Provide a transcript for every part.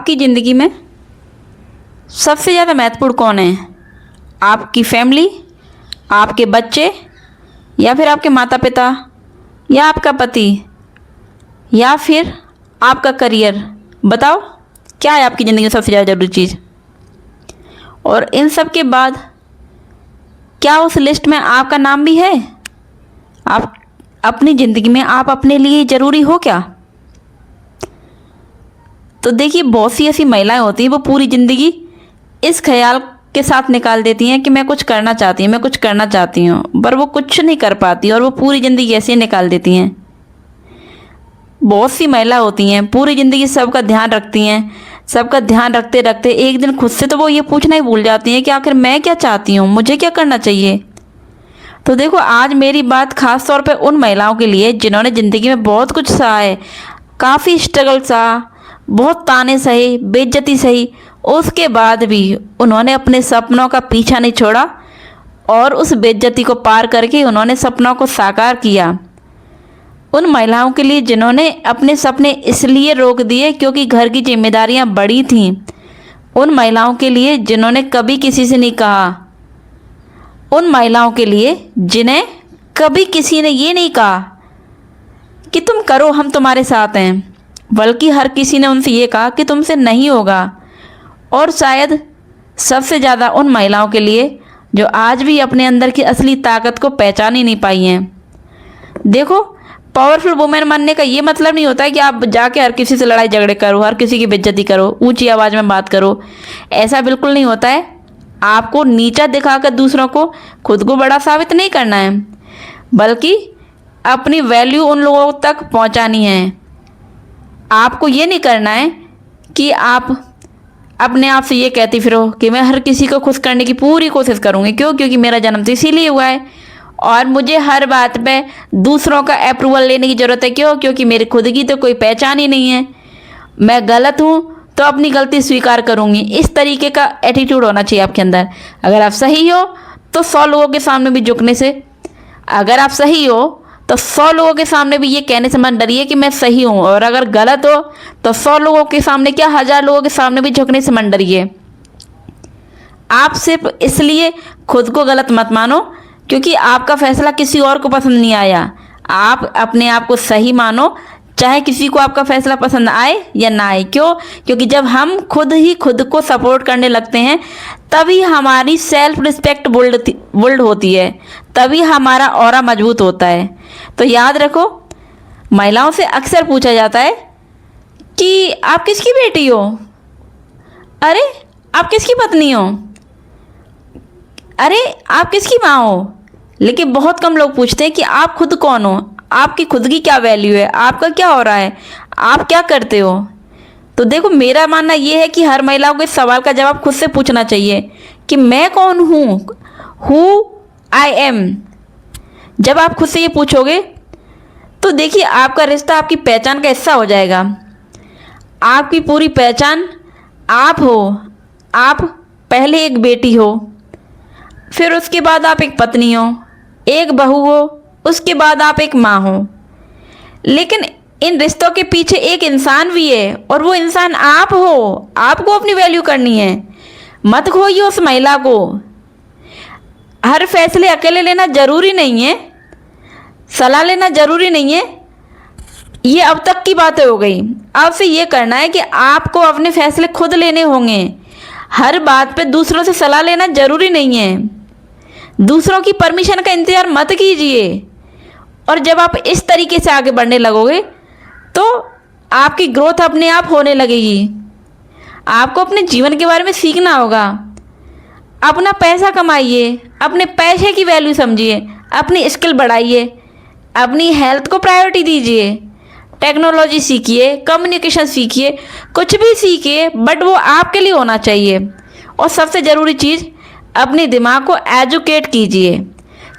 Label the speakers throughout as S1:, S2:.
S1: आपकी ज़िंदगी में सबसे ज़्यादा महत्वपूर्ण कौन है? आपकी फैमिली, आपके बच्चे, या फिर आपके माता पिता, या आपका पति, या फिर आपका करियर? बताओ क्या है आपकी ज़िंदगी में सबसे ज़्यादा ज़रूरी चीज़? और इन सब के बाद क्या उस लिस्ट में आपका नाम भी है? आप अपनी ज़िंदगी में आप अपने लिए ज़रूरी हो क्या? तो देखिए, बहुत सी ऐसी महिलाएं होती हैं वो पूरी ज़िंदगी इस ख्याल के साथ निकाल देती हैं कि मैं कुछ करना चाहती हूँ, मैं कुछ करना चाहती हूँ, पर वो कुछ नहीं कर पाती और वो पूरी ज़िंदगी ऐसे ही निकाल देती हैं। बहुत सी महिला होती हैं पूरी ज़िंदगी सबका ध्यान रखती हैं, सबका ध्यान रखते रखते एक दिन खुद से तो वो ये पूछना ही भूल जाती हैं कि आखिर मैं क्या चाहती हूँ, मुझे क्या करना चाहिए। तो देखो, आज मेरी बात खास तौर पे उन महिलाओं के लिए जिन्होंने ज़िंदगी में बहुत कुछ सहा है, काफ़ी स्ट्रगल सहा, बहुत ताने सहे, बेइज्जती सही, उसके बाद भी उन्होंने अपने सपनों का पीछा नहीं छोड़ा और उस बेइज्जती को पार करके उन्होंने सपनों को साकार किया। उन महिलाओं के लिए जिन्होंने अपने सपने इसलिए रोक दिए क्योंकि घर की जिम्मेदारियां बड़ी थीं। उन महिलाओं के लिए जिन्होंने कभी किसी से नहीं कहा। उन महिलाओं के लिए जिन्हें कभी किसी ने ये नहीं कहा कि तुम करो, हम तुम्हारे साथ हैं, बल्कि हर किसी ने उनसे ये कहा कि तुमसे नहीं होगा। और शायद सबसे ज़्यादा उन महिलाओं के लिए जो आज भी अपने अंदर की असली ताकत को पहचान ही नहीं पाई हैं। देखो, पावरफुल वुमेन बनने का ये मतलब नहीं होता है कि आप जाके हर किसी से लड़ाई झगड़े करो, हर किसी की बेइज्जती करो, ऊंची आवाज़ में बात करो। ऐसा बिल्कुल नहीं होता है। आपको नीचा दिखाकर दूसरों को, खुद को बड़ा साबित नहीं करना है, बल्कि अपनी वैल्यू उन लोगों तक पहुंचानी है। आपको ये नहीं करना है कि आप अपने आप से ये कहती फिरो कि मैं हर किसी को खुश करने की पूरी कोशिश करूँगी। क्यों? क्योंकि मेरा जन्म तो इसीलिए हुआ है और मुझे हर बात पे दूसरों का अप्रूवल लेने की ज़रूरत है। क्यों? क्योंकि मेरी खुद की तो कोई पहचान ही नहीं है। मैं गलत हूँ तो अपनी गलती स्वीकार करूँगी। इस तरीके का एटीट्यूड होना चाहिए आपके अंदर। अगर आप सही हो तो 100 लोगों के सामने भी झुकने से, अगर आप सही हो तो 100 लोगों के सामने भी ये कहने से मत डरिए कि मैं सही हूँ। और अगर गलत हो तो 100 लोगों के सामने क्या 1000 लोगों के सामने भी झुकने से मत डरिए। आप सिर्फ इसलिए खुद को गलत मत मानो क्योंकि आपका फैसला किसी और को पसंद नहीं आया। आप अपने आप को सही मानो, चाहे किसी को आपका फैसला पसंद आए या ना आए। क्यों? क्योंकि जब हम खुद ही खुद को सपोर्ट करने लगते हैं तभी हमारी सेल्फ रिस्पेक्ट बिल्ड होती है, तभी हमारा ऑरा मजबूत होता है। तो याद रखो, महिलाओं से अक्सर पूछा जाता है कि आप किसकी बेटी हो? अरे आप किसकी पत्नी हो? अरे आप किसकी माँ हो? लेकिन बहुत कम लोग पूछते हैं कि आप खुद कौन हो, आपकी खुद की क्या वैल्यू है, आपका क्या हो रहा है, आप क्या करते हो। तो देखो, मेरा मानना ये है कि हर महिला को इस सवाल का जवाब खुद से पूछना चाहिए कि मैं कौन हूँ, हु आई एम। जब आप खुद से ये पूछोगे तो देखिए, आपका रिश्ता आपकी पहचान का हिस्सा हो जाएगा। आपकी पूरी पहचान आप हो। आप पहले एक बेटी हो, फिर उसके बाद आप एक पत्नी हो, एक बहू हो, उसके बाद आप एक माँ हो। लेकिन इन रिश्तों के पीछे एक इंसान भी है और वो इंसान आप हो। आपको अपनी वैल्यू करनी है। मत खोइए उस महिला को। हर फैसले अकेले लेना जरूरी नहीं है, सलाह लेना जरूरी नहीं है। ये अब तक की बातें हो गई। अब से ये करना है कि आपको अपने फैसले खुद लेने होंगे। हर बात पे दूसरों से सलाह लेना जरूरी नहीं है। दूसरों की परमिशन का इंतजार मत कीजिए। और जब आप इस तरीके से आगे बढ़ने लगोगे तो आपकी ग्रोथ अपने आप होने लगेगी। आपको अपने जीवन के बारे में सीखना होगा। अपना पैसा कमाइए, अपने पैसे की वैल्यू समझिए, अपनी स्किल बढ़ाइए, अपनी हेल्थ को प्रायोरिटी दीजिए, टेक्नोलॉजी सीखिए, कम्युनिकेशन सीखिए, कुछ भी सीखिए, बट वो आपके लिए होना चाहिए। और सबसे ज़रूरी चीज़, अपने दिमाग को एजुकेट कीजिए,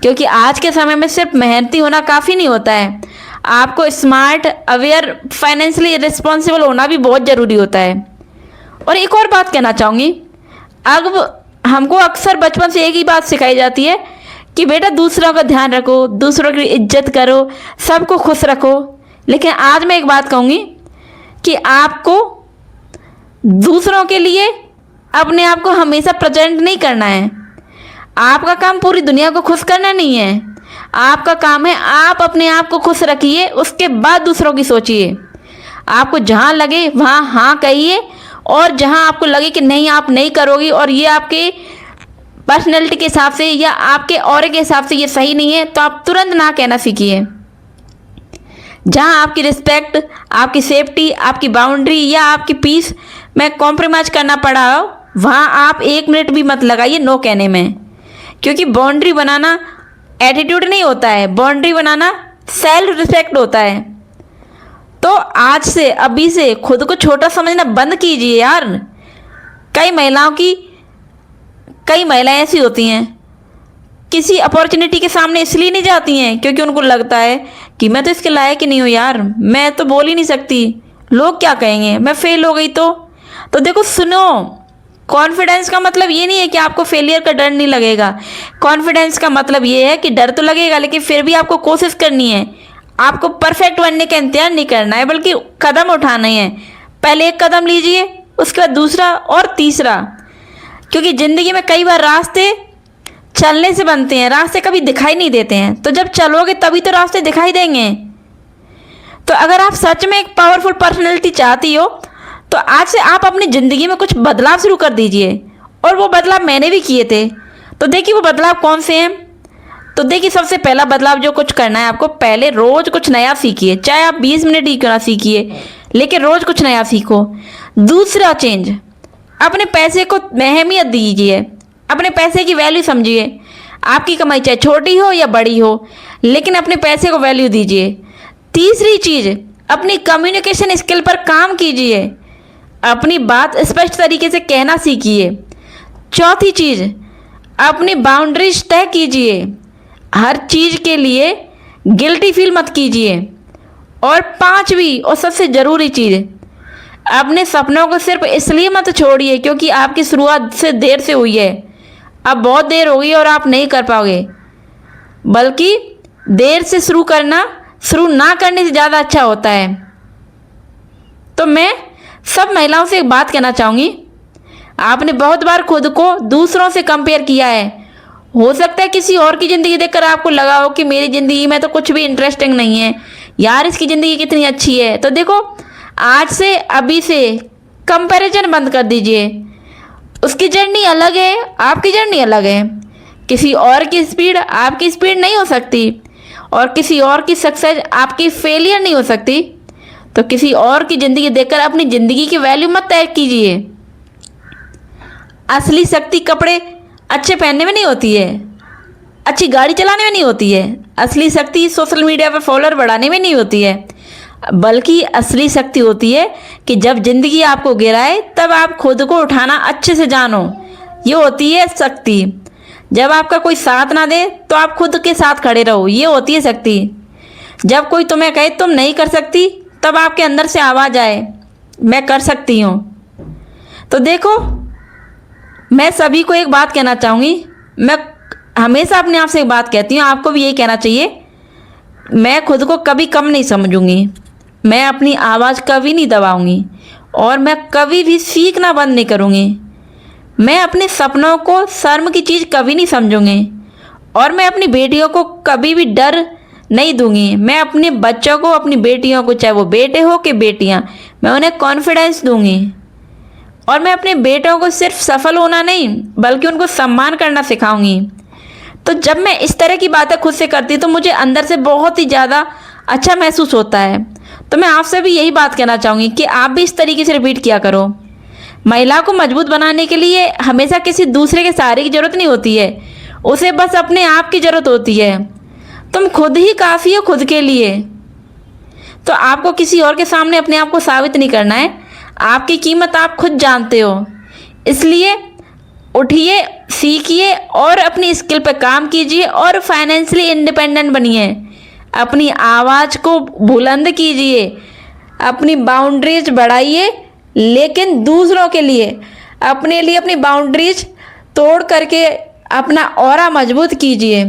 S1: क्योंकि आज के समय में सिर्फ मेहनती होना काफ़ी नहीं होता है। आपको स्मार्ट, अवेयर, फाइनेंशियली रिस्पॉन्सिबल होना भी बहुत ज़रूरी होता है। और एक और बात कहना चाहूँगी, अब हमको अक्सर बचपन से एक ही बात सिखाई जाती है कि बेटा दूसरों का ध्यान रखो, दूसरों की इज्जत करो, सबको खुश रखो। लेकिन आज मैं एक बात कहूँगी कि आपको दूसरों के लिए अपने आप को हमेशा प्रेजेंट नहीं करना है। आपका काम पूरी दुनिया को खुश करना नहीं है। आपका काम है आप अपने आप को खुश रखिए, उसके बाद दूसरों की सोचिए। आपको जहाँ लगे वहाँ हाँ कहिए, और जहाँ आपको लगे कि नहीं आप नहीं करोगी और ये आपके पर्सनैलिटी के हिसाब से या आपके ऑरे के हिसाब से ये सही नहीं है, तो आप तुरंत ना कहना सीखिए। जहाँ आपकी रिस्पेक्ट, आपकी सेफ्टी, आपकी बाउंड्री या आपकी पीस में कॉम्प्रोमाइज़ करना पड़ा हो, वहाँ आप 1 मिनट भी मत लगाइए नो कहने में। क्योंकि बाउंड्री बनाना एटीट्यूड नहीं होता है, बाउंड्री बनाना सेल्फ रिस्पेक्ट होता है। तो आज से, अभी से खुद को छोटा समझना बंद कीजिए यार। कई महिलाएं ऐसी होती हैं, किसी अपॉर्चुनिटी के सामने इसलिए नहीं जाती हैं क्योंकि उनको लगता है कि मैं तो इसके लायक ही नहीं हूँ यार, मैं तो बोल ही नहीं सकती, लोग क्या कहेंगे, मैं फेल हो गई तो देखो सुनो, कॉन्फिडेंस का मतलब ये नहीं है कि आपको फेलियर का डर नहीं लगेगा। कॉन्फिडेंस का मतलब ये है कि डर तो लगेगा लेकिन फिर भी आपको कोशिश करनी है। आपको परफेक्ट बनने का इंतजार नहीं करना है, बल्कि कदम उठाने हैं। पहले एक कदम लीजिए, उसके बाद दूसरा और तीसरा। क्योंकि ज़िंदगी में कई बार रास्ते चलने से बनते हैं, रास्ते कभी दिखाई नहीं देते हैं। तो जब चलोगे तभी तो रास्ते दिखाई देंगे। तो अगर आप सच में एक पावरफुल पर्सनैलिटी चाहती हो तो आज से आप अपनी ज़िंदगी में कुछ बदलाव शुरू कर दीजिए। और वो बदलाव मैंने भी किए थे। तो देखिए वो बदलाव कौन से हैं। तो देखिए सबसे पहला बदलाव जो कुछ करना है आपको, पहले रोज़ कुछ नया सीखिए। चाहे आप 20 मिनट ही क्यों ना सीखिए, लेकिन रोज़ कुछ नया सीखो। दूसरा चेंज, अपने पैसे को अहमियत दीजिए, अपने पैसे की वैल्यू समझिए। आपकी कमाई चाहे छोटी हो या बड़ी हो, लेकिन अपने पैसे को वैल्यू दीजिए। तीसरी चीज़, अपनी कम्युनिकेशन स्किल पर काम कीजिए, अपनी बात स्पष्ट तरीके से कहना सीखिए। चौथी चीज़, अपनी बाउंड्रीज तय कीजिए, हर चीज़ के लिए गिल्टी फील मत कीजिए। और पांचवी और सबसे ज़रूरी चीज़, अपने सपनों को सिर्फ इसलिए मत छोड़िए क्योंकि आपकी शुरुआत से देर से हुई है, अब बहुत देर हो गई और आप नहीं कर पाओगे, बल्कि देर से शुरू ना करने से ज़्यादा अच्छा होता है। तो मैं सब महिलाओं से एक बात कहना चाहूँगी, आपने बहुत बार खुद को दूसरों से कंपेयर किया है। हो सकता है किसी और की ज़िंदगी देखकर आपको लगा हो कि मेरी ज़िंदगी में तो कुछ भी इंटरेस्टिंग नहीं है, यार इसकी ज़िंदगी कितनी अच्छी है। तो देखो आज से, अभी से कंपैरिजन बंद कर दीजिए। उसकी जर्नी अलग है, आपकी जर्नी अलग है। किसी और की स्पीड आपकी स्पीड नहीं हो सकती, और किसी और की सक्सेस आपकी फेलियर नहीं हो सकती। तो किसी और की ज़िंदगी देखकर अपनी ज़िंदगी की वैल्यू मत तय कीजिए। असली शक्ति कपड़े अच्छे पहनने में नहीं होती है, अच्छी गाड़ी चलाने में नहीं होती है। असली शक्ति सोशल मीडिया पर फॉलोअर बढ़ाने में नहीं होती है, बल्कि असली शक्ति होती है कि जब ज़िंदगी आपको गिराए तब आप खुद को उठाना अच्छे से जानो। ये होती है शक्ति। जब आपका कोई साथ ना दे तो आप खुद के साथ खड़े रहो, ये होती है शक्ति। जब कोई तुम्हें कहे तुम नहीं कर सकती, तब आपके अंदर से आवाज़ आए मैं कर सकती हूँ। तो देखो मैं सभी को एक बात कहना चाहूँगी, मैं हमेशा अपने आप से एक बात कहती हूँ, आपको भी यही कहना चाहिए। मैं खुद को कभी कम नहीं समझूंगी, मैं अपनी आवाज़ कभी नहीं दबाऊंगी, और मैं कभी भी सीखना बंद नहीं करूँगी। मैं अपने सपनों को शर्म की चीज़ कभी नहीं समझूंगी, और मैं अपनी बेटियों को कभी भी डर नहीं दूंगी। मैं अपने बच्चों को, अपनी बेटियों को, चाहे वो बेटे हो कि बेटियां, मैं उन्हें कॉन्फिडेंस दूंगी। और मैं अपने बेटों को सिर्फ सफल होना नहीं बल्कि उनको सम्मान करना सिखाऊंगी। तो जब मैं इस तरह की बातें खुद से करती तो मुझे अंदर से बहुत ही ज़्यादा अच्छा महसूस होता है। तो मैं आपसे भी यही बात कहना चाहूँगी कि आप भी इस तरीके से रिपीट किया करो। महिला को मजबूत बनाने के लिए हमेशा किसी दूसरे के सहारे की ज़रूरत नहीं होती है, उसे बस अपने आप की ज़रूरत होती है। तुम खुद ही काफ़ी हो खुद के लिए। तो आपको किसी और के सामने अपने आप को साबित नहीं करना है, आपकी कीमत आप खुद जानते हो। इसलिए उठिए, सीखिए और अपनी स्किल पर काम कीजिए और फाइनेंशियली इंडिपेंडेंट बनिए। अपनी आवाज़ को बुलंद कीजिए, अपनी बाउंड्रीज बढ़ाइए, लेकिन दूसरों के लिए, अपने लिए अपनी बाउंड्रीज तोड़ करके अपना ऑरा मजबूत कीजिए।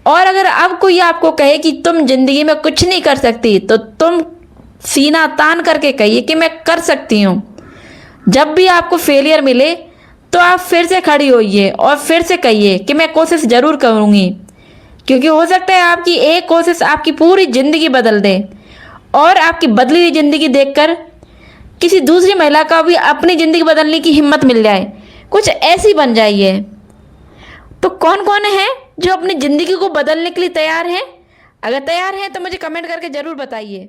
S1: और अगर अब कोई आपको कहे कि तुम ज़िंदगी में कुछ नहीं कर सकती, तो तुम सीना तान करके कहिए कि मैं कर सकती हूँ। जब भी आपको फेलियर मिले तो आप फिर से खड़ी होइए और फिर से कहिए कि मैं कोशिश ज़रूर करूँगी, क्योंकि हो सकता है आपकी एक कोशिश आपकी पूरी ज़िंदगी बदल दे और आपकी बदली हुई ज़िंदगी देखकर किसी दूसरी महिला का भी अपनी ज़िंदगी बदलने की हिम्मत मिल जाए, कुछ ऐसी बन जाइए। तो कौन कौन है जो अपनी ज़िंदगी को बदलने के लिए तैयार है? अगर तैयार हैं तो मुझे कमेंट करके ज़रूर बताइए।